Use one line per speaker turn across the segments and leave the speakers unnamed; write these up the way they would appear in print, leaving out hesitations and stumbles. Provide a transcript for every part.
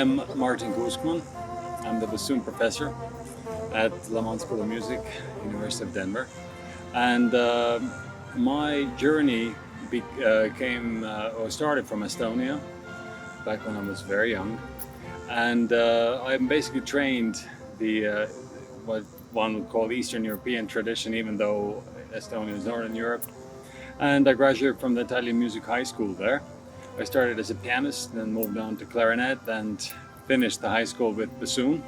I'm Martin Kuuskmann. I'm the bassoon professor at Lamont School of Music, University of Denver. And my journey started from Estonia back when I was very young. And I basically trained the what one would call Eastern European tradition, even though Estonia is Northern Europe. And I graduated from the Italian Music High School there. I started as a pianist, then moved on to clarinet and finished the high school with bassoon.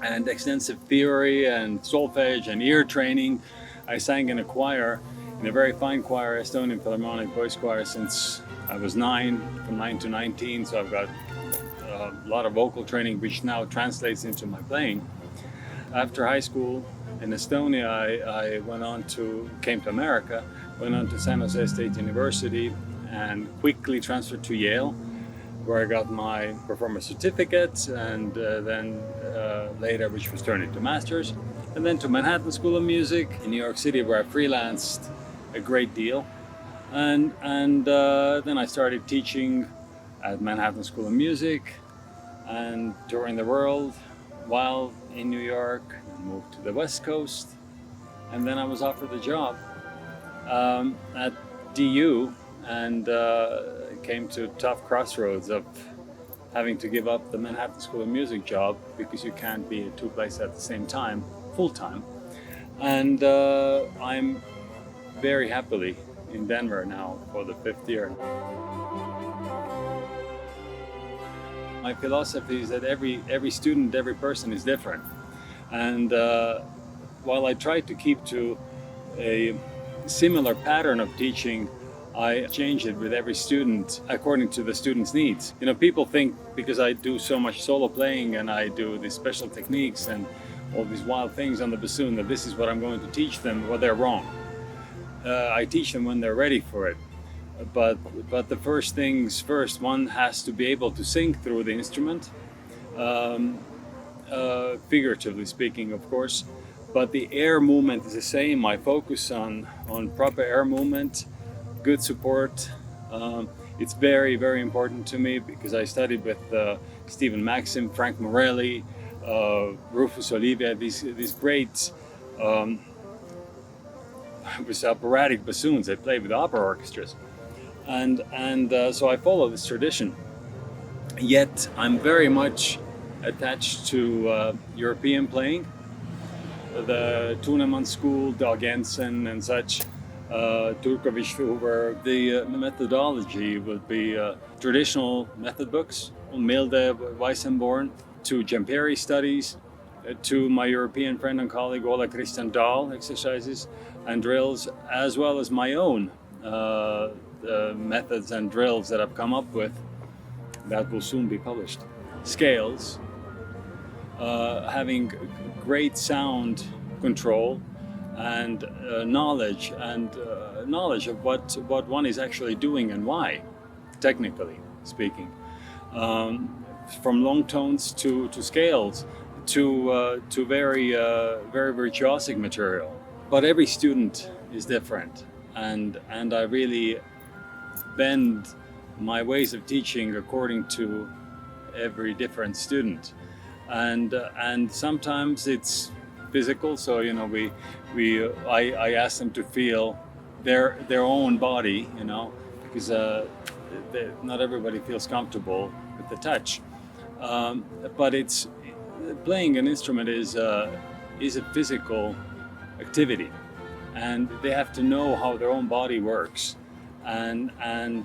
And extensive theory and solfege and ear training. I sang in a choir, in a very fine choir, Estonian Philharmonic Voice Choir, since I was 9, from 9 to 19. So I've got a lot of vocal training, which now translates into my playing. After high school in Estonia, I came to America, went on to San Jose State University, and quickly transferred to Yale, where I got my performance certificate, and then later, which was turned into master's, and then to Manhattan School of Music in New York City, where I freelanced a great deal, and then I started teaching at Manhattan School of Music and touring the world while in New York. I moved to the West Coast, and then I was offered the job at DU, and came to tough crossroads of having to give up the Manhattan School of Music job because you can't be at 2 places at the same time, full time. And I'm very happily in Denver now for the 5th year. My philosophy is that every student, every person is different. And while I try to keep to a similar pattern of teaching, I change it with every student according to the student's needs. You know, people think because I do so much solo playing and I do these special techniques and all these wild things on the bassoon that this is what I'm going to teach them. Well, they're wrong. I teach them when they're ready for it. But the first things first, one has to be able to sing through the instrument, figuratively speaking, of course. But the air movement is the same. I focus on proper air movement, good support. It's very, very important to me because I studied with Stephen Maxim, Frank Morelli, Rufus Olivia, these great with operatic bassoons. They played with opera orchestras, and so I follow this tradition. Yet I'm very much attached to European playing, the Kuuskmann school, Dag Jensen and such. Turkovic, where the methodology would be traditional method books, Milde Weissenborn, to Jemperi studies, to my European friend and colleague Ola Christian Dahl exercises and drills, as well as my own methods and drills that I've come up with that will soon be published. Scales, having great sound control, and knowledge of what one is actually doing and why, technically speaking, from long tones to scales to very virtuosic material. But every student is different, and I really bend my ways of teaching according to every different student, and sometimes it's physical, so you know I ask them to feel their own body, you know, because not everybody feels comfortable with the touch. But it's playing an instrument is a physical activity, and they have to know how their own body works, and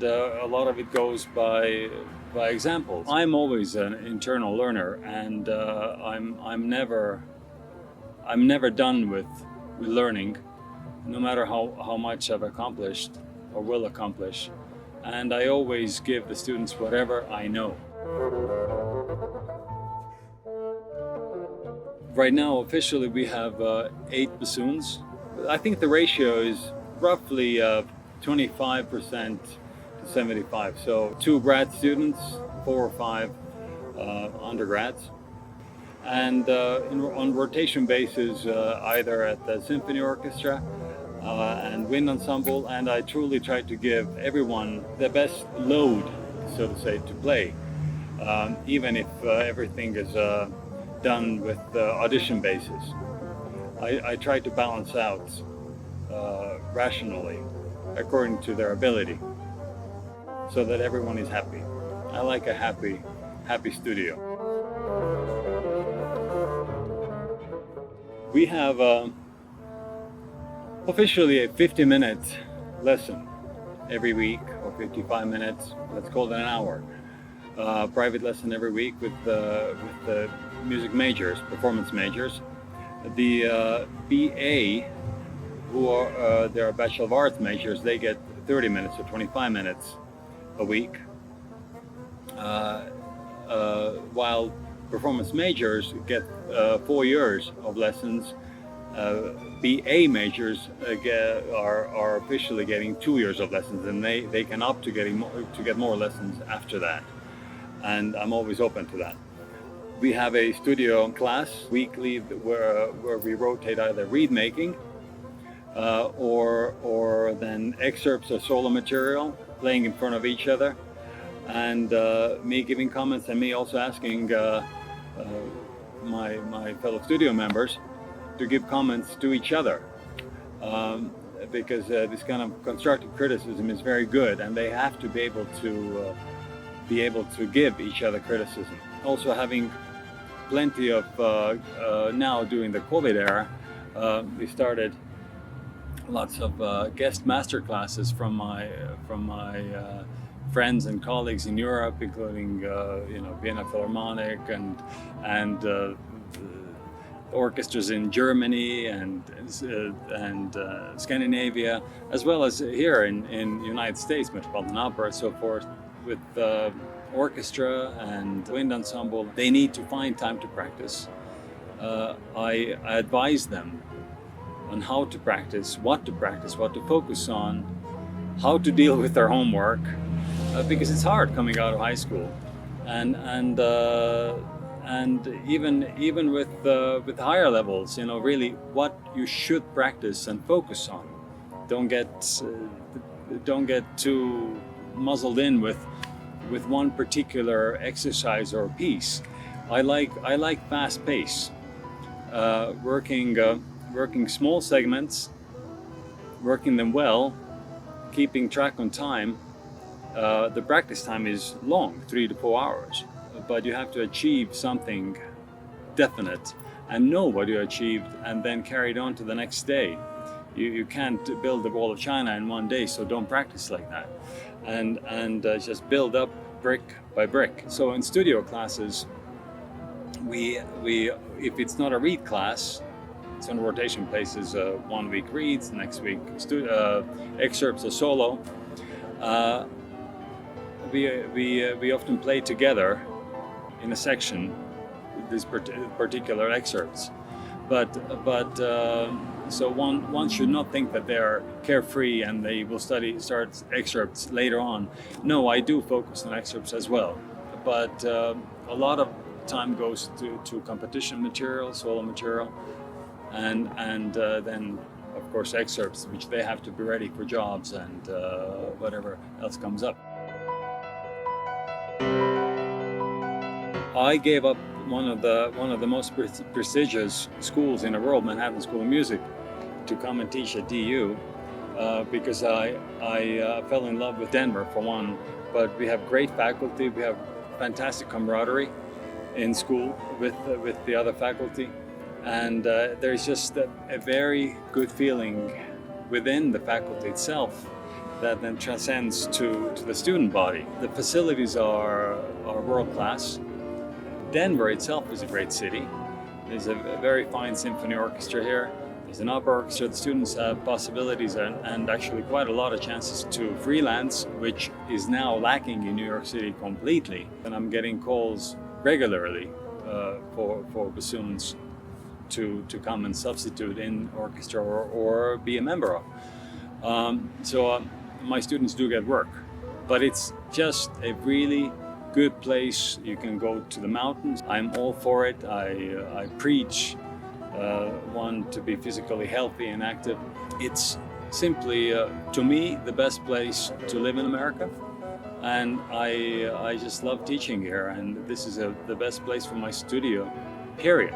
a lot of it goes by example. I'm always an internal learner, and I'm never done with learning, no matter how much I've accomplished or will accomplish. And I always give the students whatever I know. Right now, officially, we have 8 bassoons. I think the ratio is roughly 25% to 75. So 2 grad students, 4 or 5 undergrads. And on rotation basis, either at the symphony orchestra and wind ensemble, and I truly try to give everyone the best load, so to say, to play. even if everything is done with audition basis. I try to balance out rationally according to their ability so that everyone is happy. I like a happy studio. We have officially a 50-minute lesson every week, or 55 minutes, let's call it an hour. Private lesson every week with the music majors, performance majors. The BA, who are they are Bachelor of Arts majors, they get 30 minutes or 25 minutes a week, while performance majors get 4 years of lessons. BA majors are officially getting 2 years of lessons, and they can opt to get more lessons after that. And I'm always open to that. We have a studio class weekly where we rotate either reed making or then excerpts of solo material playing in front of each other, and me giving comments and me also asking my fellow studio members to give comments to each other, because this kind of constructive criticism is very good, and they have to be able to give each other criticism. Also having plenty of now during the COVID era, we started lots of guest master classes from my friends and colleagues in Europe, including Vienna Philharmonic and orchestras in Germany and Scandinavia, as well as here in United States, Metropolitan Opera and so forth, with orchestra and wind ensemble. They need to find time to practice. I advise them on how to practice, what to focus on, how to deal with their homework, because it's hard coming out of high school, and even with higher levels, really what you should practice and focus on. Don't get too muzzled in with one particular exercise or piece. I like fast pace, working small segments, working them well, keeping track on time. The practice time is long, 3 to 4 hours, but you have to achieve something definite and know what you achieved and then carry it on to the next day. You can't build the wall of China in one day, so don't practice like that, and just build up brick by brick. So in studio classes, we if it's not a reed class, it's on rotation basis. 1 week reads, next week excerpts of solo. We often play together in a section these particular excerpts, but so one should not think that they are carefree and they will start excerpts later on. No, I do focus on excerpts as well, but a lot of time goes to competition material, solo material, and then of course excerpts, which they have to be ready for jobs and whatever else comes up. I gave up one of the most prestigious schools in the world, Manhattan School of Music, to come and teach at DU because I fell in love with Denver for one, but we have great faculty, we have fantastic camaraderie in school with the other faculty, and there's just a very good feeling within the faculty itself that then transcends to the student body. The facilities are world class. Denver itself is a great city. There's a very fine symphony orchestra here. There's an opera orchestra. The students have possibilities and actually quite a lot of chances to freelance, which is now lacking in New York City completely. And I'm getting calls regularly for bassoons to come and substitute in orchestra or be a member of. So my students do get work, but it's just a really good place. You can go to the mountains. I'm all for it. I preach one to be physically healthy and active. It's simply, to me, the best place to live in America. And I just love teaching here, and this is the best place for my studio, period.